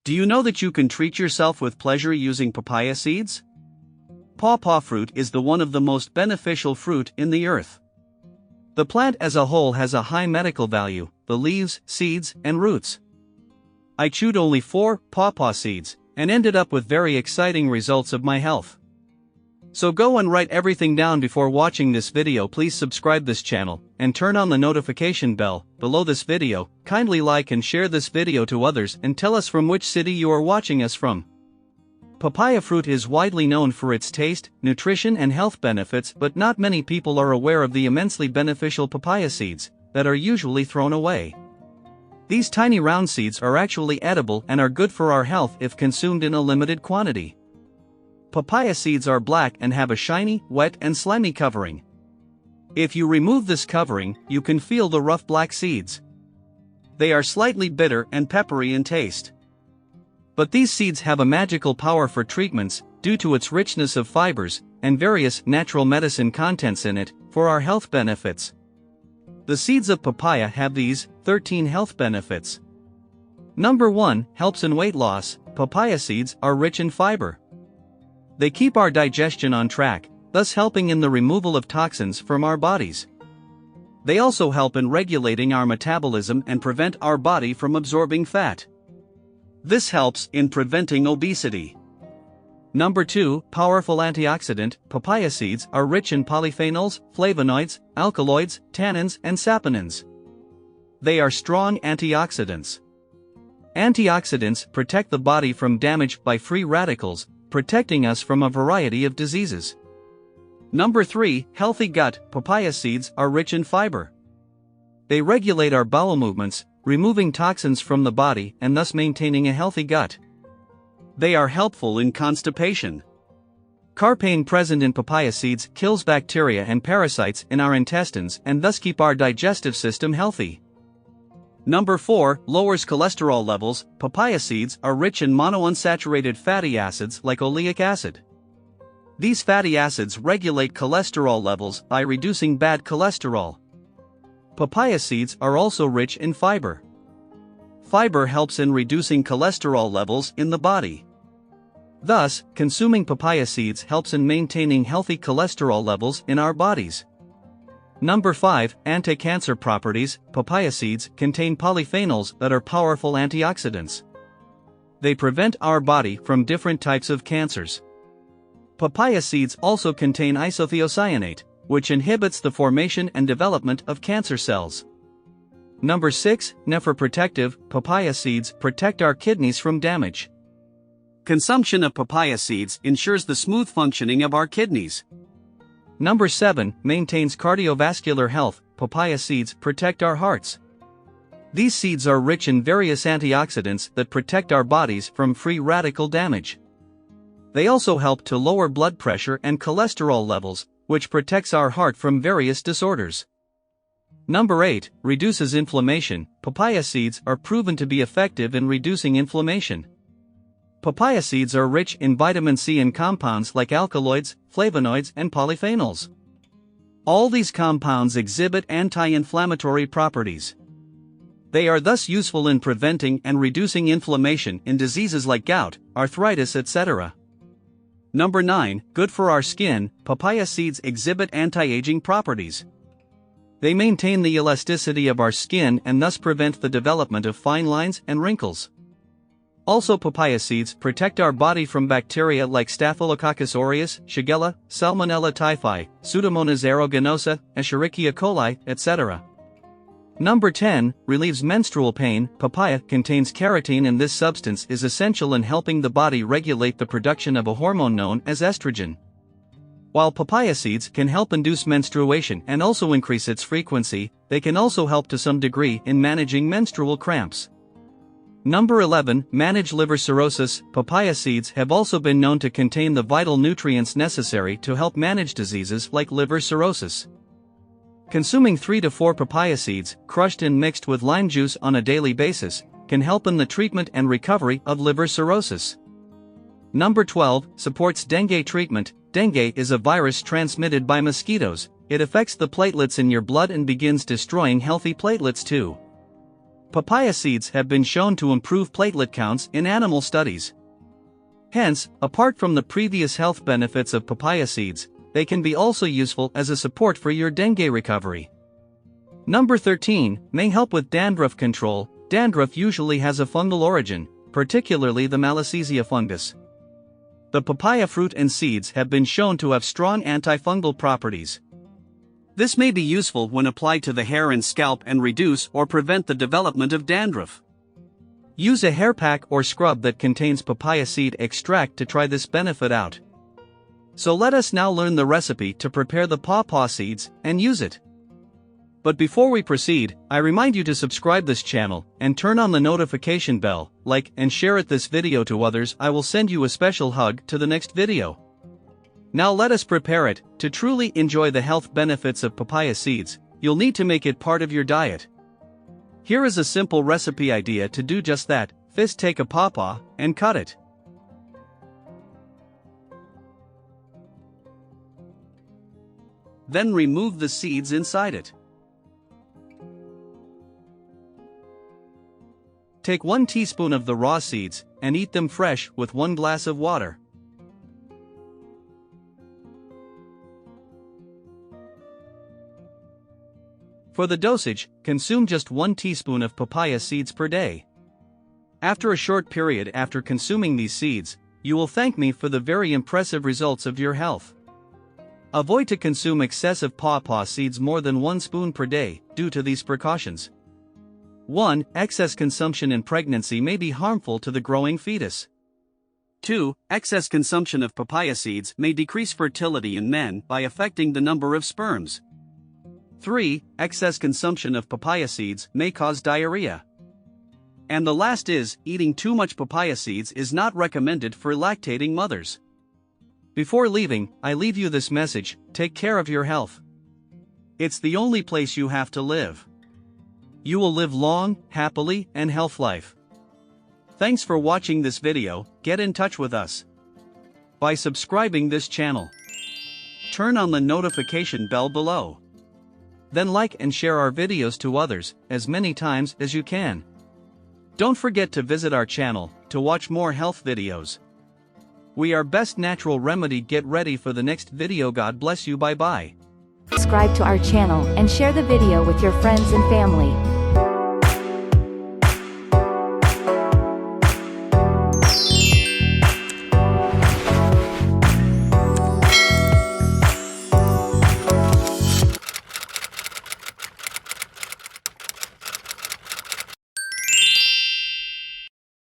Do you know that you can treat yourself with pleasure using papaya seeds? Pawpaw fruit is one of the most beneficial fruit in the earth. The plant as a whole has a high medical value, the leaves, seeds, and roots. I chewed only 4 pawpaw seeds, and ended up with very exciting results of my health. So go and write everything down before watching this video. Please subscribe this channel, and turn on the notification bell below this video. Kindly like and share this video to others and tell us from which city you are watching us from. Papaya fruit is widely known for its taste, nutrition and health benefits, but not many people are aware of the immensely beneficial papaya seeds that are usually thrown away. These tiny round seeds are actually edible and are good for our health if consumed in a limited quantity. Papaya seeds are black and have a shiny, wet and slimy covering. If you remove this covering, you can feel the rough black seeds. They are slightly bitter and peppery in taste. But these seeds have a magical power for treatments, due to its richness of fibers, and various natural medicine contents in it, for our health benefits. The seeds of papaya have these 13 health benefits. Number 1, helps in weight loss. Papaya seeds are rich in fiber. They keep our digestion on track, thus helping in the removal of toxins from our bodies. They also help in regulating our metabolism and prevent our body from absorbing fat. This helps in preventing obesity. Number 2, powerful antioxidant. Papaya seeds are rich in polyphenols, flavonoids, alkaloids, tannins, and saponins. They are strong antioxidants. Antioxidants protect the body from damage by free radicals, protecting us from a variety of diseases. Number 3, healthy gut. Papaya seeds are rich in fiber. They regulate our bowel movements, removing toxins from the body and thus maintaining a healthy gut. They are helpful in constipation. Carpane present in papaya seeds kills bacteria and parasites in our intestines and thus keep our digestive system healthy. Number 4, lowers cholesterol levels. Papaya seeds are rich in monounsaturated fatty acids like oleic acid. These fatty acids regulate cholesterol levels by reducing bad cholesterol. Papaya seeds are also rich in fiber. Fiber helps in reducing cholesterol levels in the body. Thus, consuming papaya seeds helps in maintaining healthy cholesterol levels in our bodies. Number 5, anti-cancer properties. Papaya seeds contain polyphenols that are powerful antioxidants. They prevent our body from different types of cancers. Papaya seeds also contain isothiocyanate, which inhibits the formation and development of cancer cells. Number 6, nephroprotective. Papaya seeds protect our kidneys from damage. Consumption of papaya seeds ensures the smooth functioning of our kidneys. Number 7, maintains cardiovascular health. Papaya seeds protect our hearts. These seeds are rich in various antioxidants that protect our bodies from free radical damage. They also help to lower blood pressure and cholesterol levels, which protects our heart from various disorders. Number 8, reduces inflammation. Papaya seeds are proven to be effective in reducing inflammation. Papaya seeds are rich in vitamin C and compounds like alkaloids, flavonoids, and polyphenols. All these compounds exhibit anti-inflammatory properties. They are thus useful in preventing and reducing inflammation in diseases like gout, arthritis, etc. Number 9, good for our skin. Papaya seeds exhibit anti-aging properties. They maintain the elasticity of our skin and thus prevent the development of fine lines and wrinkles. Also, papaya seeds protect our body from bacteria like Staphylococcus aureus, Shigella, Salmonella typhi, Pseudomonas aeruginosa, Escherichia coli, etc. Number 10, relieves menstrual pain. Papaya contains keratin, and this substance is essential in helping the body regulate the production of a hormone known as estrogen. While papaya seeds can help induce menstruation and also increase its frequency, they can also help to some degree in managing menstrual cramps. Number 11, manage liver cirrhosis. Papaya seeds have also been known to contain the vital nutrients necessary to help manage diseases like liver cirrhosis. Consuming 3 to 4 papaya seeds, crushed and mixed with lime juice on a daily basis, can help in the treatment and recovery of liver cirrhosis. Number 12, supports dengue treatment. Dengue is a virus transmitted by mosquitoes. It affects the platelets in your blood and begins destroying healthy platelets too. Papaya seeds have been shown to improve platelet counts in animal studies. Hence, apart from the previous health benefits of papaya seeds, they can be also useful as a support for your dengue recovery. Number 13, may help with dandruff control. Dandruff usually has a fungal origin, particularly the Malassezia fungus. The papaya fruit and seeds have been shown to have strong antifungal properties. This may be useful when applied to the hair and scalp and reduce or prevent the development of dandruff. Use a hair pack or scrub that contains papaya seed extract to try this benefit out. So let us now learn the recipe to prepare the pawpaw seeds and use it. But before we proceed, I remind you to subscribe this channel and turn on the notification bell, like and share this video to others. I will send you a special hug to the next video. Now let us prepare it. To truly enjoy the health benefits of papaya seeds, you'll need to make it part of your diet. Here is a simple recipe idea to do just that. First, take a pawpaw and cut it. Then remove the seeds inside it. Take 1 teaspoon of the raw seeds and eat them fresh with 1 glass of water. For the dosage, consume just 1 teaspoon of papaya seeds per day. After a short period after consuming these seeds, you will thank me for the very impressive results of your health. Avoid to consume excessive pawpaw seeds more than 1 spoon per day, due to these precautions. 1. Excess consumption in pregnancy may be harmful to the growing fetus. 2. Excess consumption of papaya seeds may decrease fertility in men by affecting the number of sperms. 3. Excess consumption of papaya seeds may cause diarrhea. And the last is, eating too much papaya seeds is not recommended for lactating mothers. Before leaving, I leave you this message: take care of your health. It's the only place you have to live. You will live long, happily, and health life. Thanks for watching this video. Get in touch with us by subscribing this channel. Turn on the notification bell below. Then like and share our videos to others, as many times as you can. Don't forget to visit our channel, to watch more health videos. We are Best Natural Remedy. Get ready for the next video. God bless you. Bye bye. Subscribe to our channel and share the video with your friends and family.